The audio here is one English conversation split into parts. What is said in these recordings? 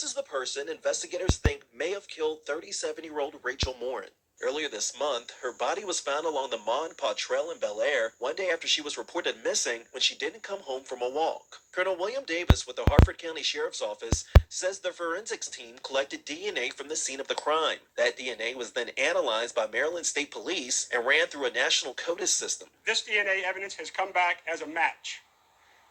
This is the person investigators think may have killed 37-year-old Rachel Morin. Earlier this month, her body was found along the Mon Pa Trail in Bel Air one day after she was reported missing when she didn't come home from a walk. Colonel William Davis with the Harford County Sheriff's Office says the forensics team collected DNA from the scene of the crime. That DNA was then analyzed by Maryland State Police and ran through a national CODIS system. This DNA evidence has come back as a match,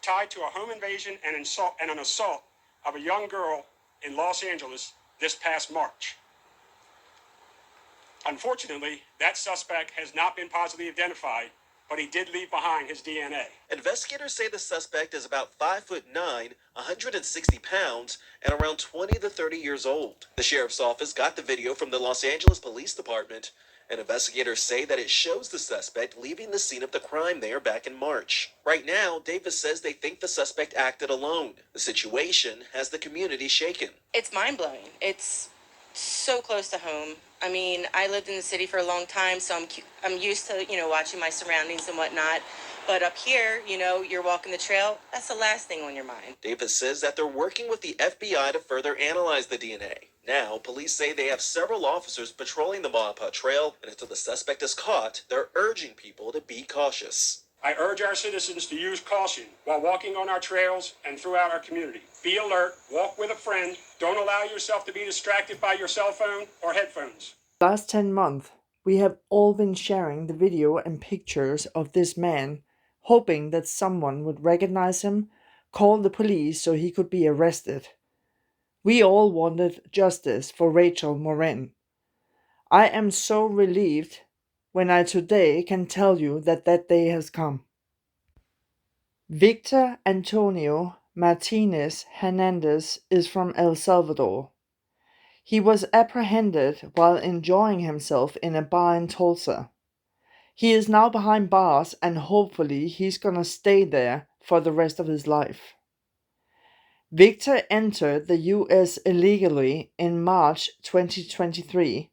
tied to a home invasion and an assault of a young girl in Los Angeles this past March. Unfortunately, that suspect has not been positively identified, but he did leave behind his DNA. Investigators say the suspect is about 5'9", 160 pounds, and around 20 to 30 years old. The sheriff's office got the video from the Los Angeles Police Department, and investigators say that it shows the suspect leaving the scene of the crime there back in March. Right now, Davis says they think the suspect acted alone. The situation has the community shaken. It's mind-blowing. It's so close to home. I mean, I lived in the city for a long time, so I'm used to, watching my surroundings and whatnot. But up here, you're walking the trail, that's the last thing on your mind. Davis says that they're working with the FBI to further analyze the DNA. Now, police say they have several officers patrolling the Mon Pa Trail, and until the suspect is caught, they're urging people to be cautious. I urge our citizens to use caution while walking on our trails and throughout our community. Be alert, walk with a friend, don't allow yourself to be distracted by your cell phone or headphones. Last 10 months, we have all been sharing the video and pictures of this man, hoping that someone would recognize him, call the police so he could be arrested. We all wanted justice for Rachel Morin. I am so relieved when I today can tell you that that day has come. Victor Antonio Martinez-Hernandez is from El Salvador. He was apprehended while enjoying himself in a bar in Tulsa. He is now behind bars and hopefully he's gonna stay there for the rest of his life. Victor entered the US illegally in March 2023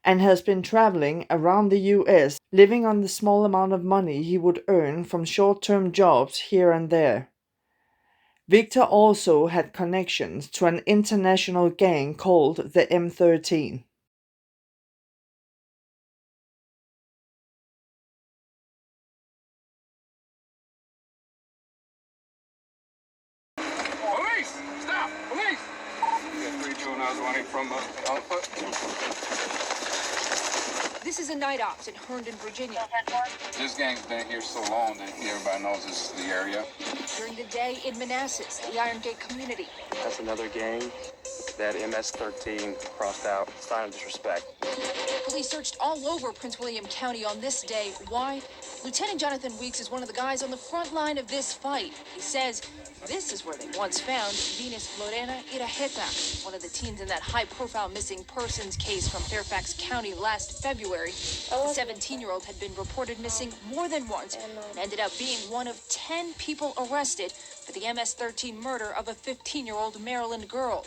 and has been traveling around the US, living on the small amount of money he would earn from short-term jobs here and there. Victor also had connections to an international gang called the MS-13. Police! Stop! Police! We got 3 juveniles running from output. This is a night ops in Herndon, Virginia. This gang's been here so long that everybody knows this is the area. During the day in Manassas, the Iron Gate community. That's another gang. That MS-13 crossed out. Sign of disrespect. Police searched all over Prince William County on this day. Why? Lieutenant Jonathan Weeks is one of the guys on the front line of this fight. He says this is where they once found Venus Lorena Iraheta, one of the teens in that high-profile missing persons case from Fairfax County last February. The 17-year-old had been reported missing more than once and ended up being one of 10 people arrested for the MS-13 murder of a 15-year-old Maryland girl.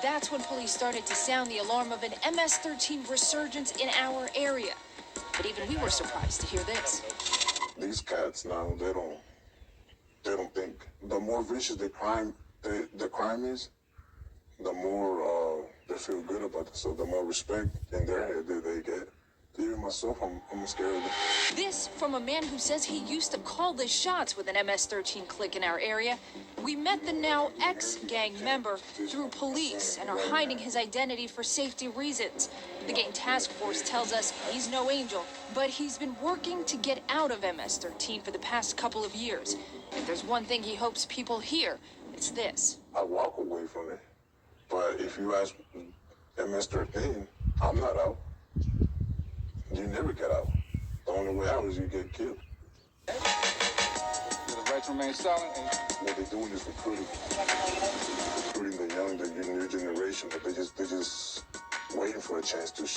That's when police started to sound the alarm of an MS-13 resurgence in our area. But even we were surprised to hear this. These cats now, they don't think. The more vicious the crime is, the more they feel good about it. So the more respect in their head that they get. Even myself, I'm scared of it. This from a man who says he used to call the shots with an MS-13 clique in our area. We met the now ex-gang member through police and are hiding his identity for safety reasons. The gang task force tells us he's no angel, but he's been working to get out of MS-13 for the past couple of years. If there's one thing he hopes people hear, it's this. I walk away from it. But if you ask MS-13, I'm not out. You never get out. The only way out is you get killed. The rights remain silent. What they're doing is recruiting the young, the new generation, but they just waiting for a chance to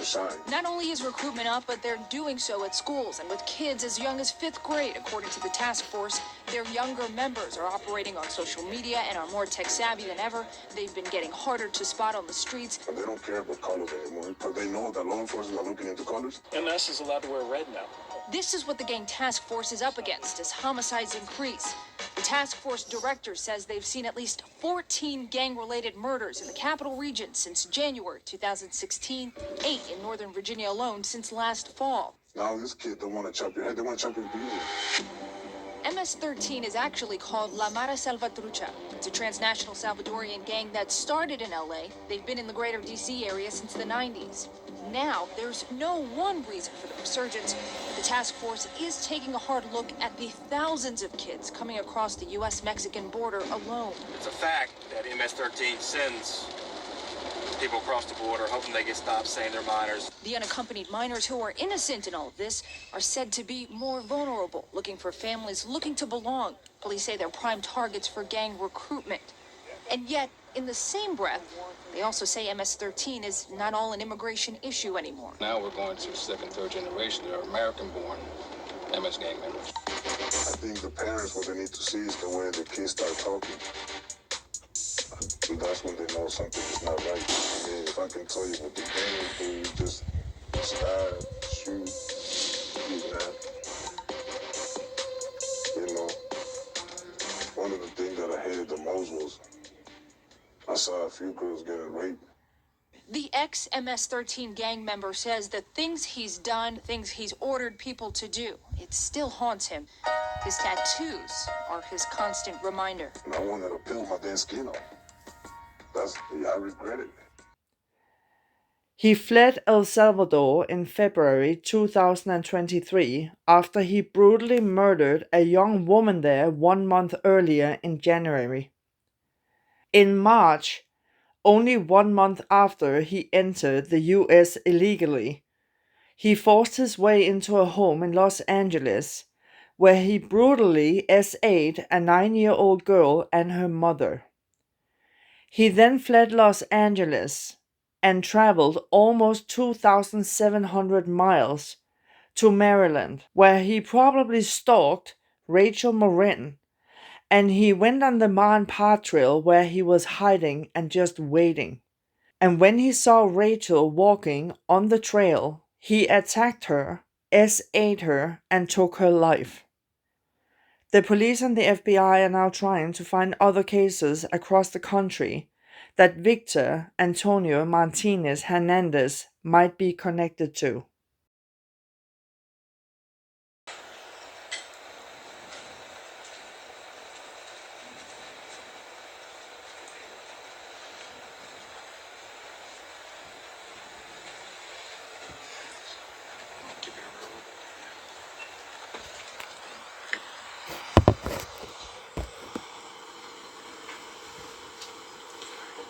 shine. Not only is recruitment up, but they're doing so at schools and with kids as young as 5th grade, according to the task force. Their younger members are operating on social media and are more tech savvy than ever. They've been getting harder to spot on the streets. But they don't care about colors anymore because they know that law enforcement are looking into colors. MS is allowed to wear red now. This is what the gang task force is up against as homicides increase. The task force director says they've seen at least 14 gang-related murders in the capital region since January 2016, 8 in Northern Virginia alone since last fall. Now this kid don't want to chop your head, they want to chop your beard. MS-13 is actually called La Mara Salvatrucha. It's a transnational Salvadorian gang that started in LA. They've been in the greater DC area since the 90s. Now, there's no one reason for the resurgence. The task force is taking a hard look at the thousands of kids coming across the U.S.-Mexican border alone. It's a fact that MS-13 sends people across the border, hoping they get stopped saying they're minors. The unaccompanied minors who are innocent in all of this are said to be more vulnerable, looking for families looking to belong. Police say they're prime targets for gang recruitment. And yet, in the same breath, they also say MS-13 is not all an immigration issue anymore. Now we're going to second, third generation. They're American-born MS gang members. I think the parents, what they need to see is the way the kids start talking. That's when they know something is not right. I mean, if I can tell you what the gang do, just stab, shoot, kidnap. You know, one of the things that I hated the most was I saw a few girls getting raped. The ex-MS-13 gang member says the things he's done, things he's ordered people to do, it still haunts him. His tattoos are his constant reminder. And I wanted to peel my damn skin off. I regret it. He fled El Salvador in February 2023 after he brutally murdered a young woman there 1 month earlier in January. In March, only 1 month after he entered the US illegally, he forced his way into a home in Los Angeles where he brutally SA'd a 9-year-old girl and her mother. He then fled Los Angeles and traveled almost 2,700 miles to Maryland, where he probably stalked Rachel Morin, and he went on the Ma and Pa trail where he was hiding and just waiting. And when he saw Rachel walking on the trail, he attacked her, SA'd her, and took her life. The police and the FBI are now trying to find other cases across the country that Victor Antonio Martinez-Hernandez might be connected to.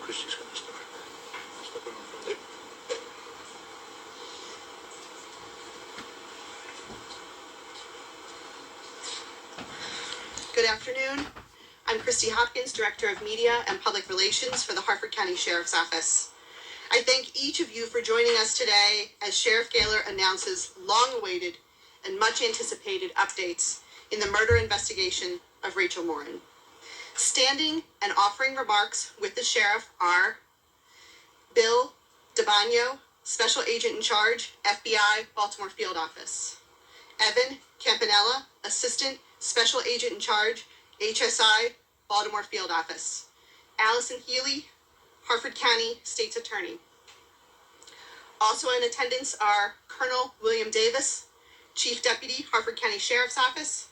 Christy's gonna start. Good afternoon. I'm Christy Hopkins, Director of Media and Public Relations for the Harford County Sheriff's Office. I thank each of you for joining us today as Sheriff Gaylor announces long-awaited and much-anticipated updates in the murder investigation of Rachel Morin. Standing and offering remarks with the sheriff are Bill DeBagno, Special Agent in Charge, FBI, Baltimore Field Office. Evan Campanella, Assistant Special Agent in Charge, HSI, Baltimore Field Office. Allison Healy, Harford County State's Attorney. Also in attendance are Colonel William Davis, Chief Deputy, Harford County Sheriff's Office.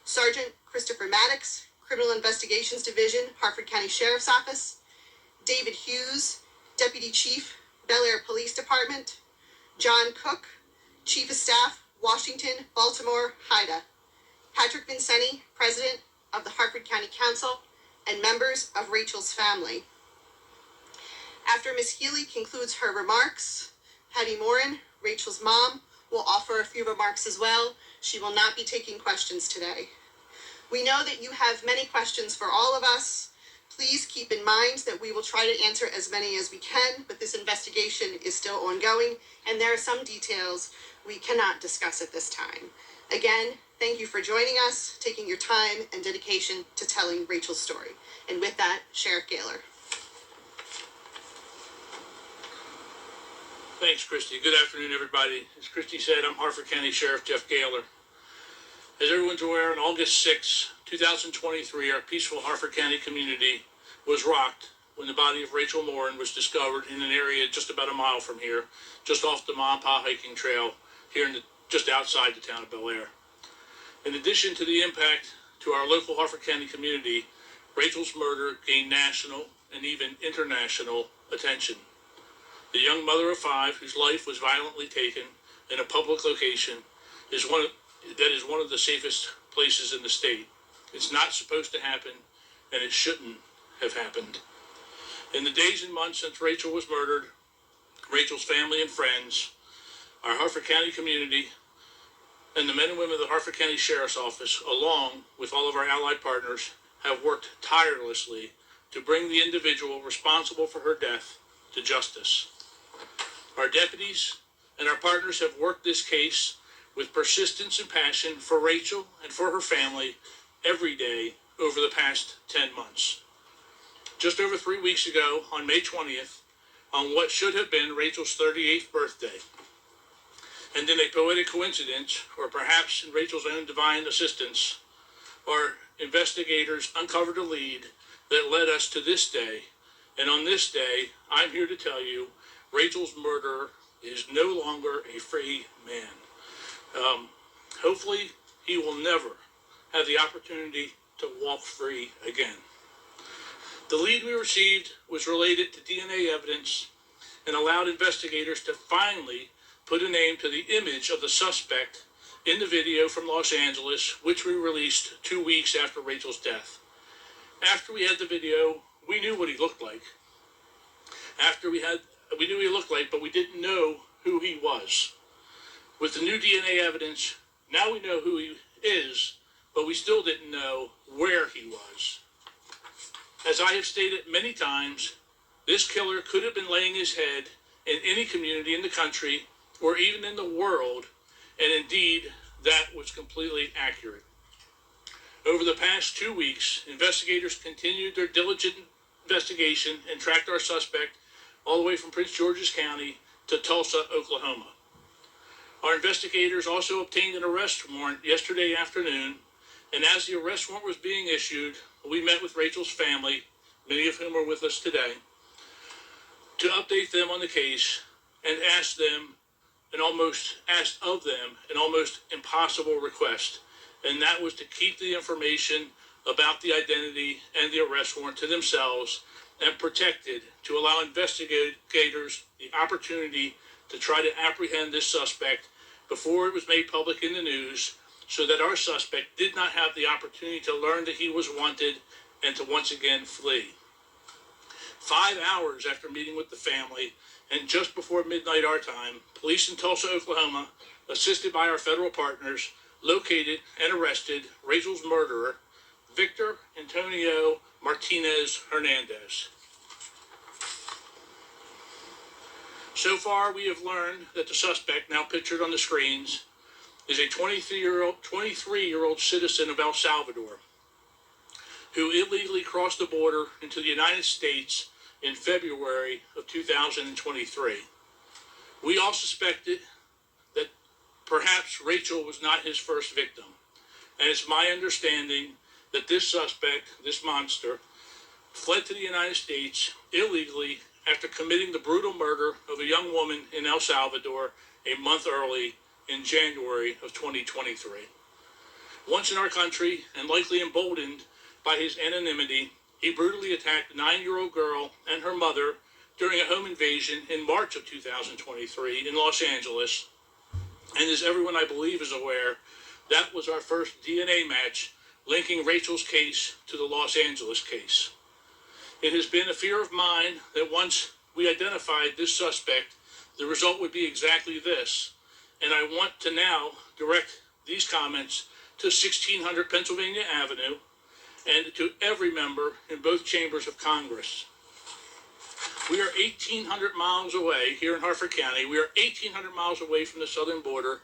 Sergeant Christopher Maddox, Criminal Investigations Division, Harford County Sheriff's Office. David Hughes, Deputy Chief, Bel Air Police Department. John Cook, Chief of Staff, Washington, Baltimore, HIDA. Patrick Vincenti, President of the Harford County Council, and members of Rachel's family. After Ms. Healy concludes her remarks, Patty Morin, Rachel's mom, will offer a few remarks as well. She will not be taking questions today. We know that you have many questions for all of us. Please keep in mind that we will try to answer as many as we can, but this investigation is still ongoing, and there are some details we cannot discuss at this time. Again, thank you for joining us, taking your time and dedication to telling Rachel's story. And with that, Sheriff Gaylor. Thanks, Christy. Good afternoon, everybody. As Christy said, I'm Harford County Sheriff Jeff Gaylor. As everyone's aware, on August 6, 2023, our peaceful Harford County community was rocked when the body of Rachel Morin was discovered in an area just about a mile from here, just off the Ma and Pa hiking trail here just outside the town of Bel Air. In addition to the impact to our local Harford County community, Rachel's murder gained national and even international attention. The young mother of 5, whose life was violently taken in a public location, is one of the safest places in the state. It's not supposed to happen, and it shouldn't have happened. In the days and months since Rachel was murdered, Rachel's family and friends, our Harford County community, and the men and women of the Harford County Sheriff's Office, along with all of our allied partners, have worked tirelessly to bring the individual responsible for her death to justice. Our deputies and our partners have worked this case with persistence and passion for Rachel and for her family every day over the past 10 months. Just over 3 weeks ago, on May 20th, on what should have been Rachel's 38th birthday, and in a poetic coincidence, or perhaps in Rachel's own divine assistance, our investigators uncovered a lead that led us to this day. And on this day, I'm here to tell you, Rachel's murderer is no longer a free man. Hopefully, he will never have the opportunity to walk free again. The lead we received was related to DNA evidence and allowed investigators to finally put a name to the image of the suspect in the video from Los Angeles, which we released 2 weeks after Rachel's death. After we had the video, we knew what he looked like. We knew what he looked like, but we didn't know who he was. With the new DNA evidence, now we know who he is, but we still didn't know where he was. As I have stated many times, this killer could have been laying his head in any community in the country or even in the world, and indeed, that was completely accurate. Over the past 2 weeks, investigators continued their diligent investigation and tracked our suspect all the way from Prince George's County to Tulsa, Oklahoma. Our investigators also obtained an arrest warrant yesterday afternoon, and as the arrest warrant was being issued, we met with Rachel's family, many of whom are with us today, to update them on the case and asked of them an almost impossible request, and that was to keep the information about the identity and the arrest warrant to themselves and protected, to allow investigators the opportunity to try to apprehend this suspect before it was made public in the news, so that our suspect did not have the opportunity to learn that he was wanted and to once again flee. 5 hours after meeting with the family, and just before midnight our time, police in Tulsa, Oklahoma, assisted by our federal partners, located and arrested Rachel's murderer, Victor Antonio Martinez-Hernandez. So far, we have learned that the suspect, now pictured on the screens, is a 23-year-old citizen of El Salvador who illegally crossed the border into the United States in February of 2023. We all suspected that perhaps Rachel was not his first victim, and it's my understanding that this suspect, this monster, fled to the United States illegally after committing the brutal murder of a young woman in El Salvador a month early in January of 2023. Once in our country, and likely emboldened by his anonymity, he brutally attacked a 9-year-old girl and her mother during a home invasion in March of 2023 in Los Angeles. And as everyone I believe is aware, that was our first DNA match linking Rachel's case to the Los Angeles case. It has been a fear of mine that once we identified this suspect, the result would be exactly this. And I want to now direct these comments to 1600 Pennsylvania Avenue and to every member in both chambers of Congress. We are 1,800 miles away here in Harford County. We are 1,800 miles away from the southern border,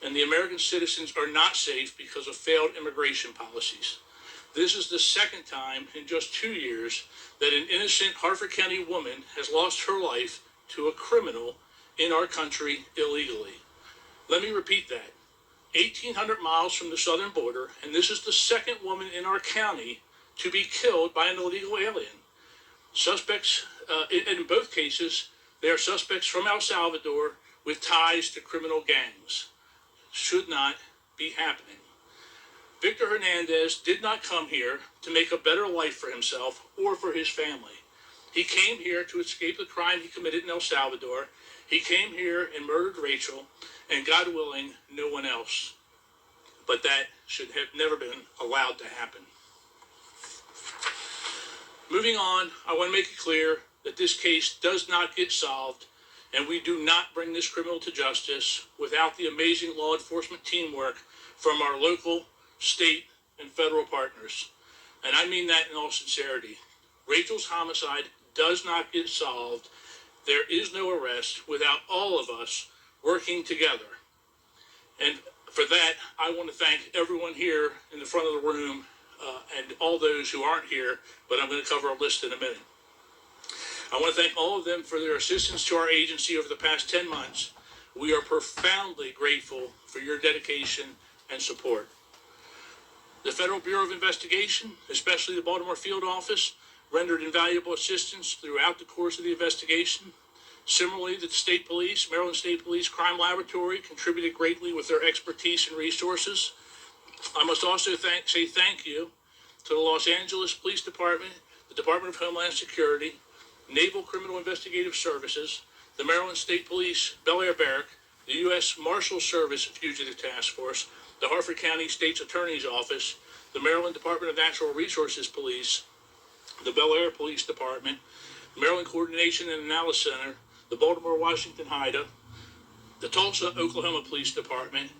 and the American citizens are not safe because of failed immigration policies. This is the second time in just 2 years that an innocent Harford County woman has lost her life to a criminal in our country illegally. Let me repeat that. 1,800 miles from the southern border, and this is the second woman in our county to be killed by an illegal alien. Suspects, in both cases, they are suspects from El Salvador with ties to criminal gangs. Should not be happening. Victor Hernandez did not come here to make a better life for himself or for his family. He came here to escape the crime he committed in El Salvador. He came here and murdered Rachel, and God willing, no one else. But that should have never been allowed to happen. Moving on, I want to make it clear that this case does not get solved, and we do not bring this criminal to justice without the amazing law enforcement teamwork from our local, state, and federal partners. And I mean that in all sincerity. Rachel's homicide does not get solved. There is no arrest without all of us working together. And for that, I want to thank everyone here in the front of the room and all those who aren't here, but I'm going to cover a list in a minute. I want to thank all of them for their assistance to our agency over the past 10 months. We are profoundly grateful for your dedication and support. The Federal Bureau of Investigation, especially the Baltimore Field Office, rendered invaluable assistance throughout the course of the investigation. Similarly, the State Police, Maryland State Police Crime Laboratory contributed greatly with their expertise and resources. I must also say thank you to the Los Angeles Police Department, the Department of Homeland Security, Naval Criminal Investigative Services, the Maryland State Police Bel Air Barrack, the U.S. Marshal Service Fugitive Task Force, the Harford County State's Attorney's Office, the Maryland Department of Natural Resources Police, the Bel Air Police Department, the Maryland Coordination and Analysis Center, the Baltimore Washington HIDA, the Tulsa, Oklahoma Police Department,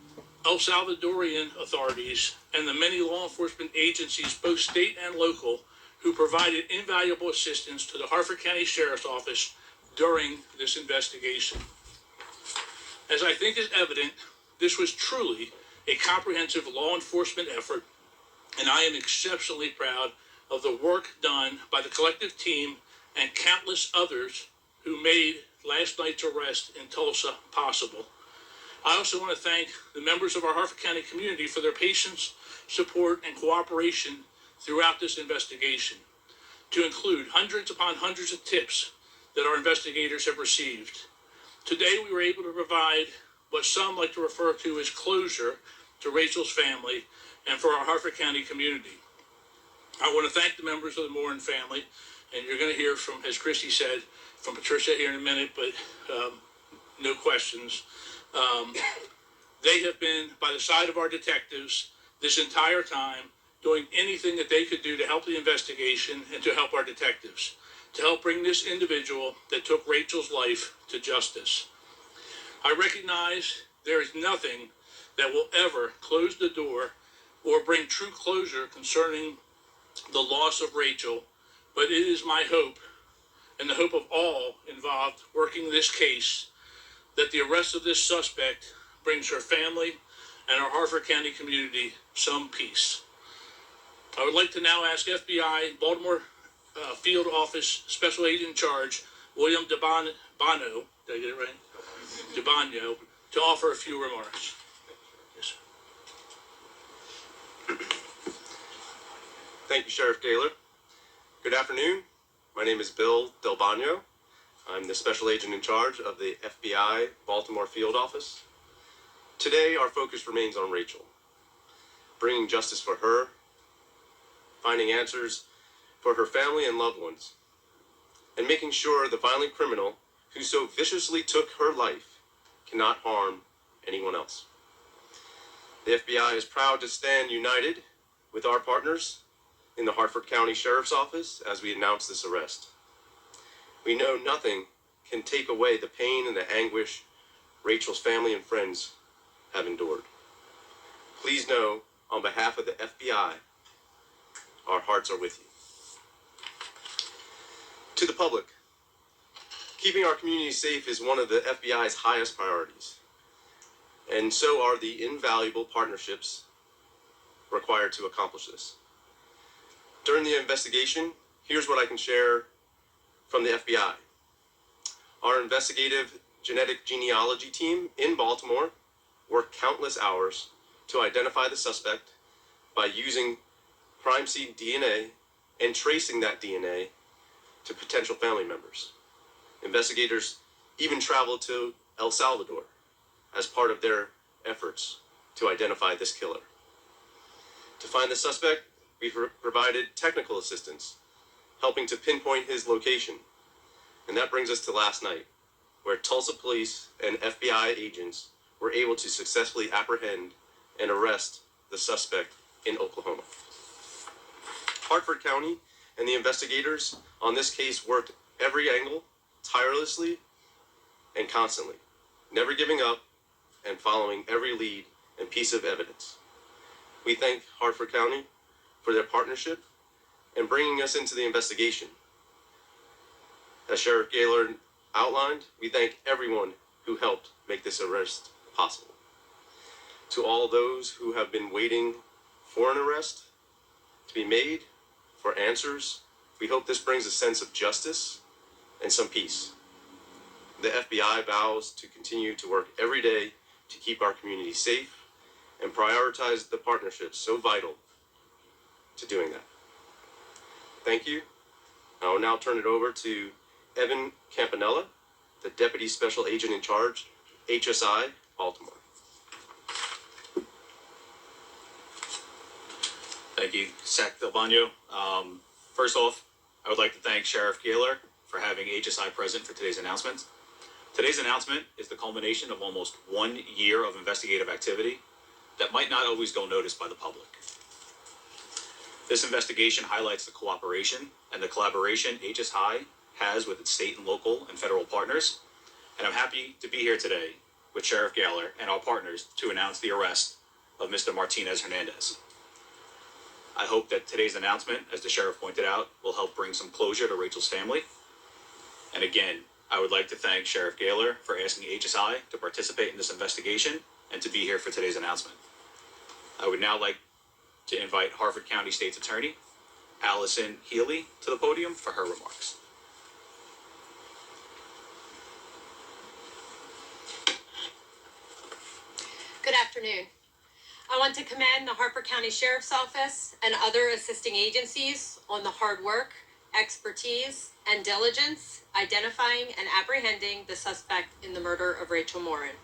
El Salvadorian authorities, and the many law enforcement agencies, both state and local, who provided invaluable assistance to the Harford County Sheriff's Office during this investigation. As I think is evident, this was truly a comprehensive law enforcement effort, and I am exceptionally proud of the work done by the collective team and countless others who made last night's arrest in Tulsa possible. I also want to thank the members of our Harford County community for their patience, support, and cooperation throughout this investigation, to include hundreds upon hundreds of tips that our investigators have received. Today, we were able to provide what some like to refer to as closure to Rachel's family and for our Harford County community. I want to thank the members of the Morin family, and you're going to hear from, as Christy said, from Patricia here in a minute, but no questions. They have been by the side of our detectives this entire time, doing anything that they could do to help the investigation and to help our detectives, to help bring this individual that took Rachel's life to justice. I recognize there is nothing that will ever close the door or bring true closure concerning the loss of Rachel, but it is my hope and the hope of all involved working this case that the arrest of this suspect brings her family and our Harford County community some peace. I would like to now ask FBI Baltimore Field Office Special Agent in Charge, William DeBano, did I get it right? DeBano, to offer a few remarks. Yes, sir. Thank you, Sheriff Gaylor. Good afternoon. My name is Bill Del Bagno. I'm the Special Agent in charge of the FBI Baltimore Field Office. Today, our focus remains on Rachel, bringing justice for her, finding answers for her family and loved ones, and making sure the violent criminal who so viciously took her life cannot harm anyone else. The FBI is proud to stand united with our partners in the Harford County Sheriff's Office as we announce this arrest. We know nothing can take away the pain and the anguish Rachel's family and friends have endured. Please know, on behalf of the FBI, our hearts are with you. To the public, keeping our community safe is one of the FBI's highest priorities, and so are the invaluable partnerships required to accomplish this. During the investigation, here's what I can share from the FBI. Our investigative genetic genealogy team in Baltimore worked countless hours to identify the suspect by using crime scene DNA and tracing that DNA to potential family members. Investigators even traveled to El Salvador as part of their efforts to identify this killer. To find the suspect, we provided technical assistance, helping to pinpoint his location. And that brings us to last night, where Tulsa police and FBI agents were able to successfully apprehend and arrest the suspect in Oklahoma. Hartford County and the investigators on this case worked every angle, tirelessly and constantly, never giving up and following every lead and piece of evidence. We thank Hartford County for their partnership and bringing us into the investigation. As Sheriff Gaylor outlined, we thank everyone who helped make this arrest possible. To all those who have been waiting for an arrest to be made, for answers, we hope this brings a sense of justice and some peace. The FBI vows to continue to work every day to keep our community safe and prioritize the partnerships so vital to doing that. Thank you. I will now turn it over to Evan Campanella, the Deputy Special Agent in Charge, HSI, Baltimore. Thank you, Sec Del Bagno. First off, I would like to thank Sheriff Gaylor for having HSI present for today's announcement. Today's announcement is the culmination of almost 1 year of investigative activity that might not always go noticed by the public. This investigation highlights the cooperation and the collaboration HSI has with its state and local and federal partners, and I'm happy to be here today with Sheriff Gaylor and our partners to announce the arrest of Mr. Martinez-Hernandez. I hope that today's announcement, as the sheriff pointed out, will help bring some closure to Rachel's family. And again, I would like to thank Sheriff Gaylor for asking HSI to participate in this investigation and to be here for today's announcement. I would now like to invite Hartford County State's Attorney, Allison Healy, to the podium for her remarks. Good afternoon. I want to commend the Hartford County Sheriff's Office and other assisting agencies on the hard work, expertise, and diligence identifying and apprehending the suspect in the murder of Rachel Morin.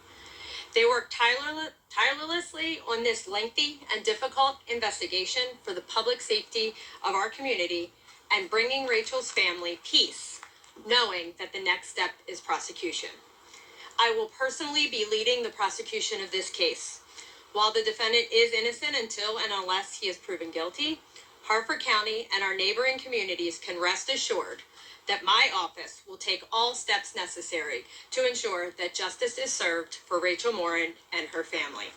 They worked tirelessly on this lengthy and difficult investigation for the public safety of our community and bringing Rachel's family peace, knowing that the next step is prosecution. I will personally be leading the prosecution of this case. While the defendant is innocent until and unless he is proven guilty, Hartford County and our neighboring communities can rest assured that my office will take all steps necessary to ensure that justice is served for Rachel Morin and her family.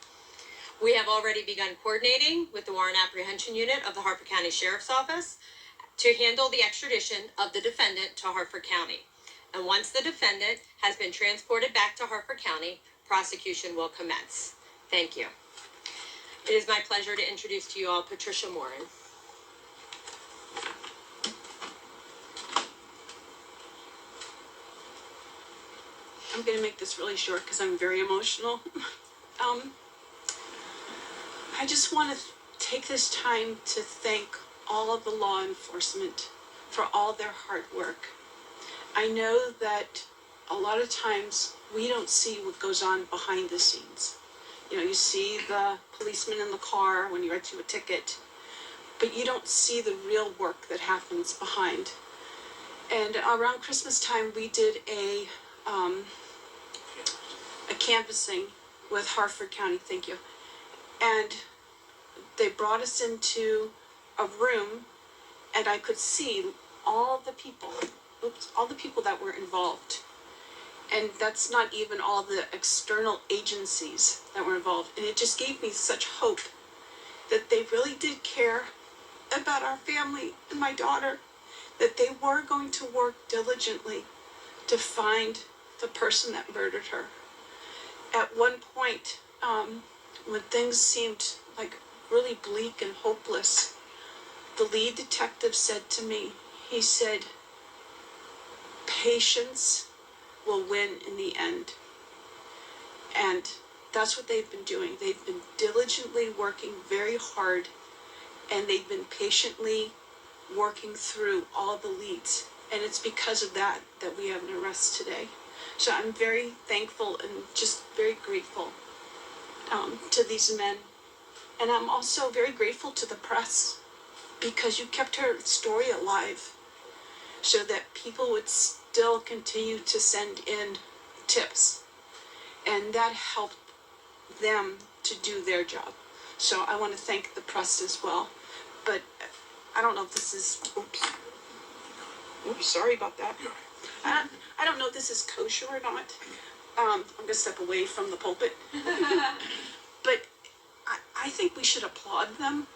We have already begun coordinating with the Warrant Apprehension Unit of the Hartford County Sheriff's Office to handle the extradition of the defendant to Hartford County. And once the defendant has been transported back to Hartford County, prosecution will commence. Thank you. It is my pleasure to introduce to you all Patricia Morin. I'm going to make this really short because I'm very emotional. I just want to take this time to thank all of the law enforcement for all their hard work. I know that a lot of times we don't see what goes on behind the scenes. You know, you see the policeman in the car when you write you a ticket, but you don't see the real work that happens behind. And around Christmas time, we did a canvassing with Hartford County, thank you. And they brought us into a room, and I could see all the people that were involved. And that's not even all the external agencies that were involved. And it just gave me such hope that they really did care about our family and my daughter, that they were going to work diligently to find the person that murdered her. At one point, when things seemed like really bleak and hopeless, the lead detective said to me, he said, "Patience will win in the end." And That's what they've been doing. They've been diligently working very hard, and they've been patiently working through all the leads. And it's because of that that we have an arrest today. So I'm very thankful and just very grateful to these men. And I'm also very grateful to the press, because you kept her story alive so that people would still continue to send in tips. And that helped them to do their job. So I want to thank the press as well. But I don't know if this is, oops, sorry about that. I don't know if this is kosher or not. I'm going to step away from the pulpit. But I think we should applaud them,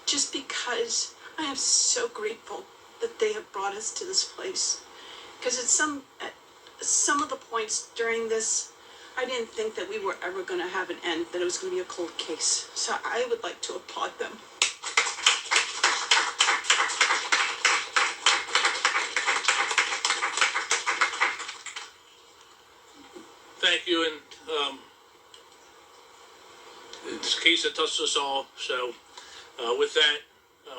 just because I am so grateful that they have brought us to this place. Because at some of the points during this, I didn't think that we were ever going to have an end, that it was going to be a cold case. So I would like to applaud them. Thank you, and it's a case that touches us all. So with that,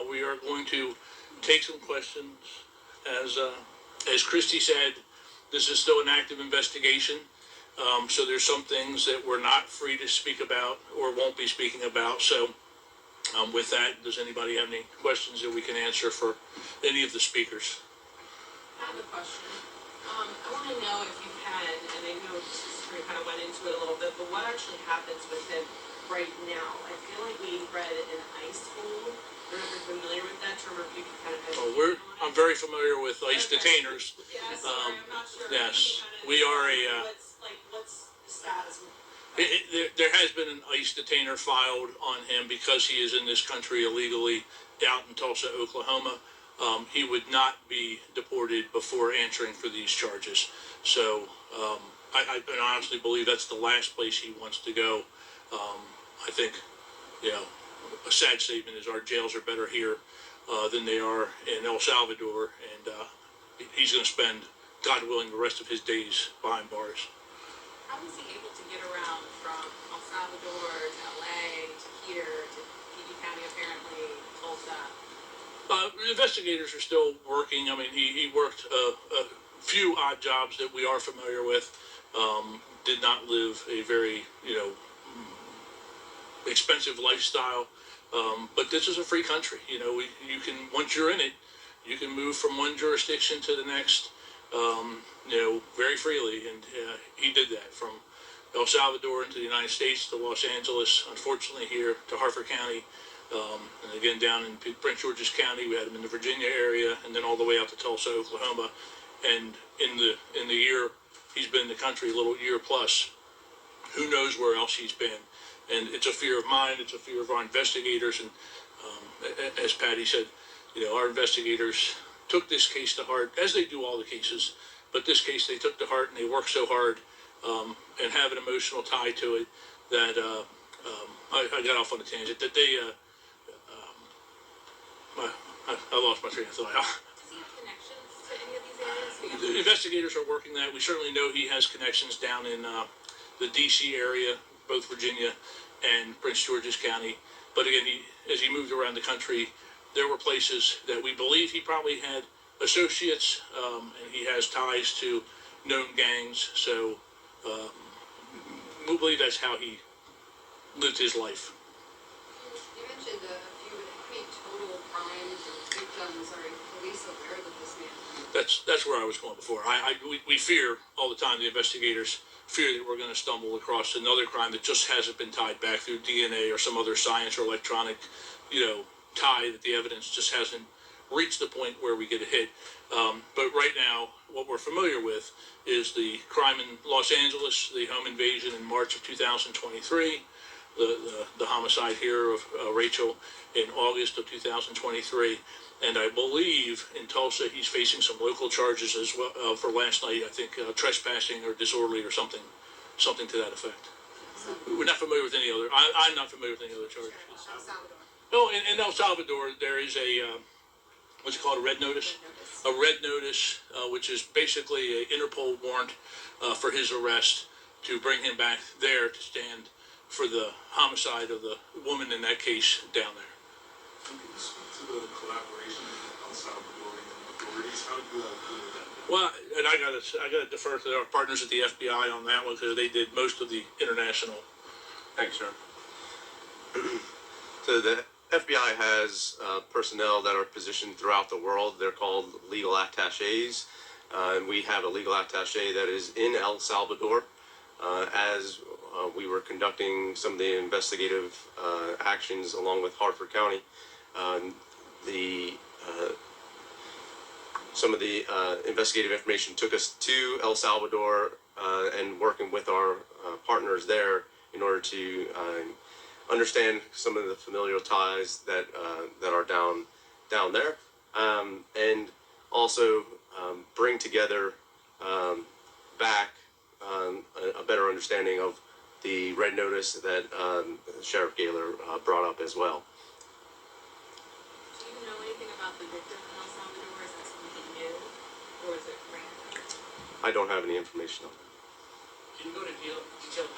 we are going to take some questions. As Christy said, this is still an active investigation. So there's some things that we're not free to speak about or won't be speaking about. So with that, does anybody have any questions that we can answer for any of the speakers? I have a question. I want to know if you've had, and I know we kind of went into it a little bit, but what actually happens with him right now? I feel like we read an ICE hold. I don't know if you're familiar with that term, or if you can kind of I'm very familiar with ICE detainers. Yeah, sorry, I'm not sure. Yes, we are what's the status? There has been an ICE detainer filed on him because he is in this country illegally out in Tulsa, Oklahoma. He would not be deported before answering for these charges. So I honestly believe that's the last place he wants to go. I think, a sad statement is our jails are better here than they are in El Salvador, and he's going to spend, God willing, the rest of his days behind bars. How was he able to get around from El Salvador to LA to here to PG County, apparently, Tulsa? Investigators are still working. I mean, he worked a few odd jobs that we are familiar with. Did not live a very, expensive lifestyle. But this is a free country. You can, once you're in it, you can move from one jurisdiction to the next, very freely. And he did that from El Salvador into the United States to Los Angeles, unfortunately here to Harford County, and again down in Prince George's County. We had him in the Virginia area, and then all the way out to Tulsa, Oklahoma. And in the year he's been in the country, a little year plus, who knows where else he's been. And it's a fear of mine, it's a fear of our investigators, and as Patty said, our investigators took this case to heart, as they do all the cases, but this case they took to heart, and they worked so hard and have an emotional tie to it that I got off on a tangent, that they, I lost my train of thought. Does he have connections to any of these areas? The investigators are working that. We certainly know he has connections down in the D.C. area, both Virginia and Prince George's County. But again, as he moved around the country, there were places that we believe he probably had associates, and he has ties to known gangs. So we believe that's how he lived his life. You mentioned a few, total crimes or victims. Are police aware that this man? That's where I was going before. We fear all the time, the investigators fear that we're going to stumble across another crime that just hasn't been tied back through DNA or some other science or electronic, tie, that the evidence just hasn't reached the point where we get a hit. But right now, what we're familiar with is the crime in Los Angeles, the home invasion in March of 2023, the homicide here of Rachel in August of 2023. And I believe in Tulsa, he's facing some local charges as well for last night. I think trespassing or disorderly or something to that effect. We're not familiar with any other. I'm not familiar with any other charges. No, in El Salvador, there is a what's it called, a red notice? A red notice, which is basically an Interpol warrant for his arrest. to bring him back there to stand for the homicide of the woman in that case down there. Can you speak to the collaboration with El Salvadorian authorities? How do you all deal with that? Well, and I gotta defer to our partners at the FBI on that one because they did most of the international. Thanks, John. So the FBI has personnel that are positioned throughout the world. They're called legal attaches. And we have a legal attache that is in El Salvador. As we were conducting some of the investigative actions along with Hartford County, some of the investigative information took us to El Salvador and working with our partners there in order to understand some of the familial ties that are down there, and also bring together back a better understanding of the red notice that Sheriff Gaylor brought up as well. Do you know anything about the victim in El Salvador? Is that something new, or is it random? I don't have any information on that. Can you go into detail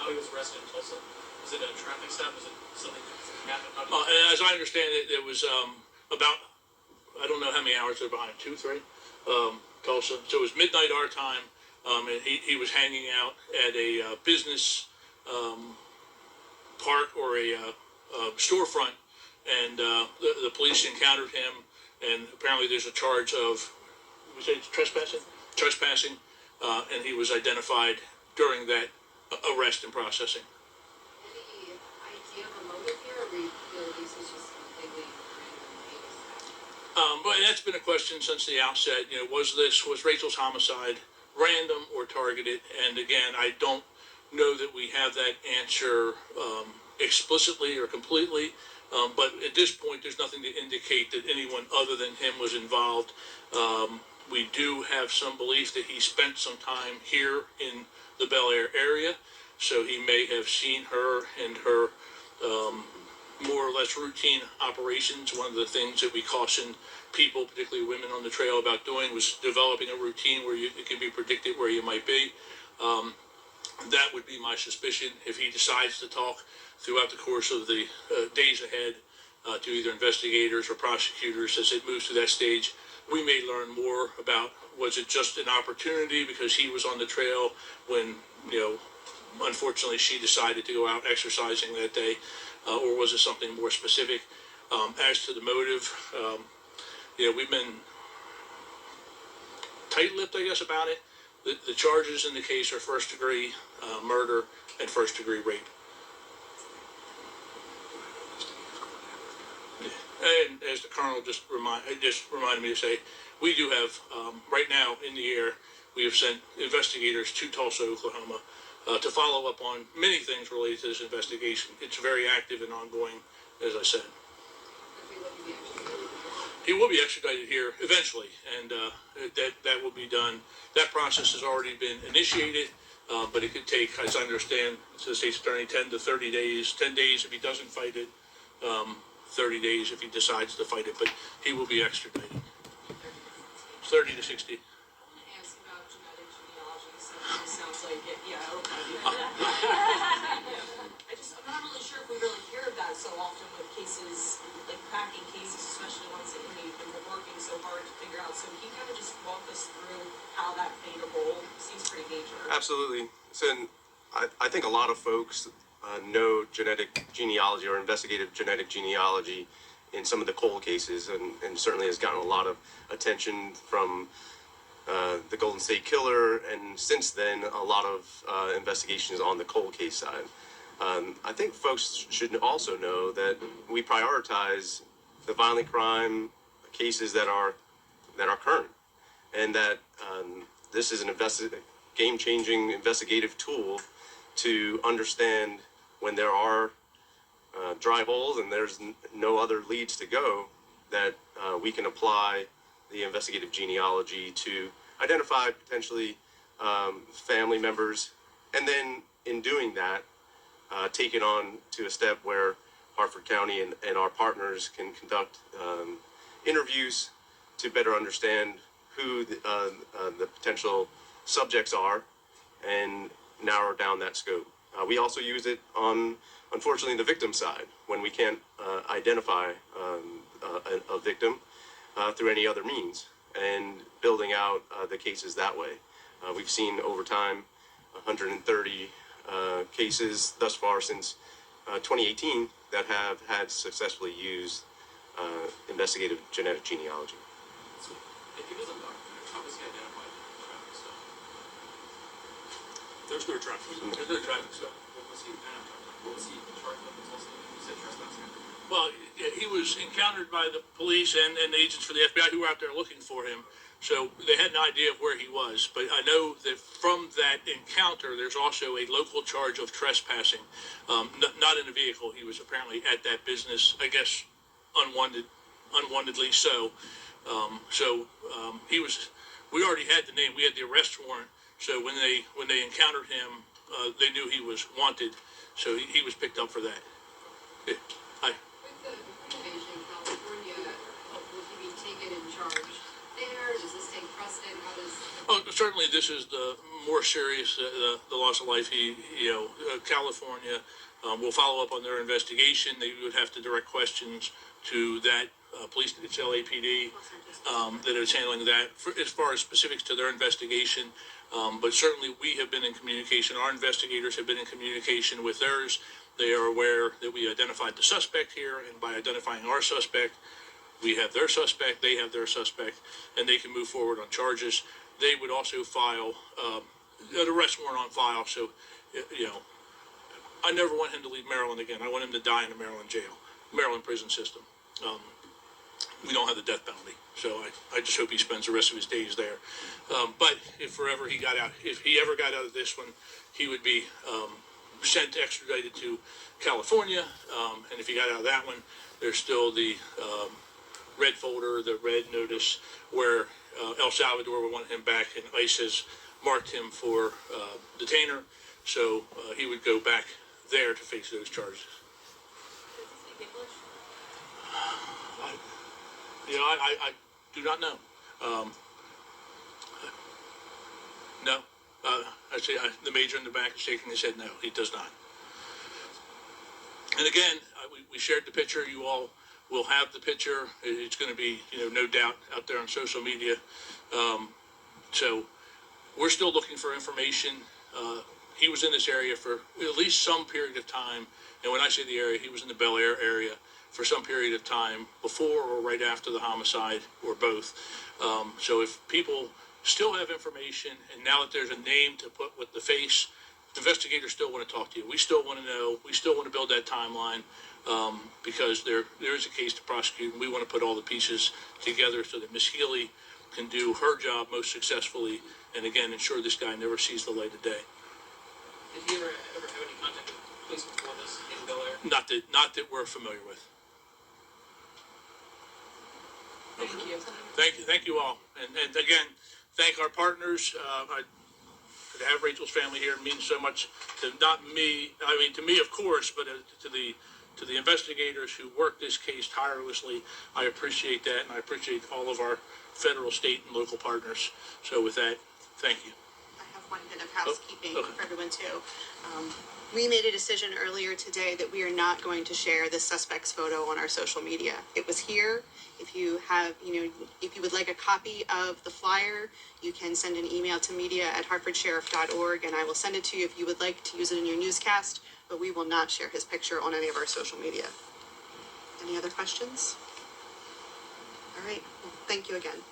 how he was arrested in Tulsa? Was it a traffic stop? Was it something that happened? As I understand it, it was about, I don't know how many hours they're behind, 2, 3, Tulsa. So it was midnight our time, and he was hanging out at a business park or a storefront, and the police encountered him, and apparently there's a charge of, we say trespassing, and he was identified during that arrest and processing. Any idea of a motive here, or do you feel this is just completely random? But that's been a question since the outset. You know, was Rachel's homicide random or targeted? And again, I don't know that we have that answer explicitly or completely. But at this point, there's nothing to indicate that anyone other than him was involved. We do have some belief that he spent some time here in the Bel Air area, so he may have seen her and her more or less routine operations. One of the things that we cautioned people, particularly women on the trail, about doing was developing a routine where it can be predicted where you might be. That would be my suspicion. If he decides to talk throughout the course of the days ahead to either investigators or prosecutors as it moves to that stage, we may learn more about, was it just an opportunity because he was on the trail when, unfortunately she decided to go out exercising that day, or was it something more specific? As to the motive, we've been tight-lipped, I guess, about it. The charges in the case are first-degree murder and first-degree rape. And as the colonel just reminded me to say, we do have, right now in the air, we have sent investigators to Tulsa, Oklahoma, to follow up on many things related to this investigation. It's very active and ongoing, as I said. He will be extradited here eventually, and that will be done. That process has already been initiated, but it could take, as I understand, the state's attorney, 10 to 30 days. 10 days if he doesn't fight it, 30 days if he decides to fight it, but he will be extradited. 30 to 60. I want to ask about genetic genealogy. So it sounds like it. Yeah, okay. I'm not really sure if we really hear of that so often with cases, like cracking cases, especially ones that we've been working so hard to figure out. So can you kind of just walk us through how that played a role? It seems pretty major. Absolutely. So I think a lot of folks know genetic genealogy or investigative genetic genealogy in some of the cold cases, and certainly has gotten a lot of attention from the Golden State Killer, and since then a lot of investigations on the cold case side. I think folks should also know that we prioritize the violent crime cases that are current, and that this is an game-changing investigative tool to understand when there are dry holes and there's no other leads to go, that we can apply the investigative genealogy to identify potentially family members, and then in doing that, take it on to a step where Hartford County and our partners can conduct interviews to better understand who the potential subjects are, and narrow down that scope. We also use it on, unfortunately, the victim side when we can't identify a victim through any other means, and building out the cases that way. We've seen over time 130 cases thus far since 2018 that have had successfully used investigative genetic genealogy. So if he was a doctor, how was he identified traffic stop? There's no traffic. There's no traffic stop. What was he charged with? You said trespassing. Well, he was encountered by the police and agents for the FBI who were out there looking for him. So they had an idea of where he was. But I know that from that encounter, there's also a local charge of trespassing. Not in a vehicle. He was apparently at that business, I guess, unwantedly so. He was. We already had the name. We had the arrest warrant. So when they encountered him, they knew he was wanted. So he was picked up for that. With the invasion in California, will he be taken in charge there? Does this take precedent? How does? Oh, certainly this is the more serious, the loss of life. California will follow up on their investigation. They would have to direct questions to that police, it's LAPD, that is handling that as far as specifics to their investigation. But certainly we have been in communication. Our investigators have been in communication with theirs. They are aware that we identified the suspect here, and by identifying our suspect, we have their suspect, they have their suspect, and they can move forward on charges. They would also file an arrest warrant on file. So, I never want him to leave Maryland again. I want him to die in a Maryland jail, Maryland prison system. We don't have the death penalty, so I just hope he spends the rest of his days there. But if he ever got out of this one, he would be sent extradited to California. And if he got out of that one, there's still the red folder, the red notice, where El Salvador would want him back, and ICE has marked him for detainer. So he would go back there to face those charges. I do not know. No. I say the major in the back is shaking his head no, he does not. And again, we shared the picture. You all will have the picture. It's going to be, no doubt out there on social media. So we're still looking for information. He was in this area for at least some period of time. And when I say the area, he was in the Bel Air area for some period of time before or right after the homicide, or both. So if people still have information, and now that there's a name to put with the face, investigators still want to talk to you. We still want to know. We still want to build that timeline, because there is a case to prosecute, and we want to put all the pieces together so that Ms. Healy can do her job most successfully, and again, ensure this guy never sees the light of day. Did he ever have any contact with police before this in Bel Air? Not that we're familiar with. Thank you. Thank you all, and again, thank our partners. To have Rachel's family here means so much to not me. I mean, to me, of course, but to the investigators who work this case tirelessly. I appreciate that, and I appreciate all of our federal, state, and local partners. So, with that, thank you. I have one bit of housekeeping for everyone too. We made a decision earlier today that we are not going to share this suspect's photo on our social media. It was here. If you have, if you would like a copy of the flyer, you can send an email to media@hartfordsheriff.org, and I will send it to you if you would like to use it in your newscast, but we will not share his picture on any of our social media. Any other questions? All right. Well, thank you again.